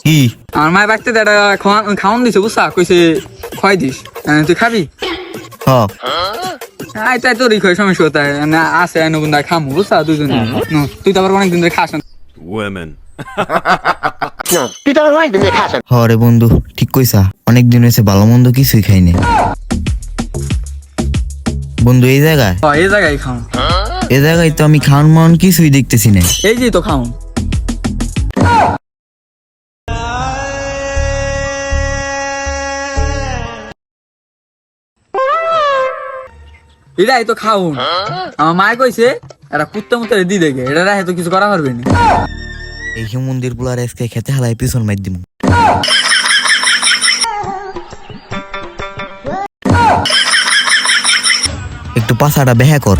কি আমার মায়ের বাড়িতে একটা খাওয়ান দিছে বুঝছা, কইছে খয় দিস, তুই খাবি? হ আই তাই তোরই খয়, সমস্যা কোথায়? আছে নবুন খামু বুঝছা দুজনে। তুই তো আবার অনেকদিন ধরে খাস না। Women. হ রে বন্ধু, ঠিক কইছা, অনেকদিন হয়েছে ভালো মন্দ কিছুই খাইনি বন্ধু। এই জায়গায় এই জায়গায় খাও, এ জায়গায় তো আমি খাওয়ান মান কিছুই দেখতেছি না। এই যে তো খাও। এটাই তো খাও। আমার মায় কইছে এটা কুত্তা মুত্তা দি দেখে, এটা রাহে তো কিছু করা পারবে না। এই মন্দির পোলার আজকে খেতে হালাই পিছন মার দিমু। একটু পাছাটা বেহা কর।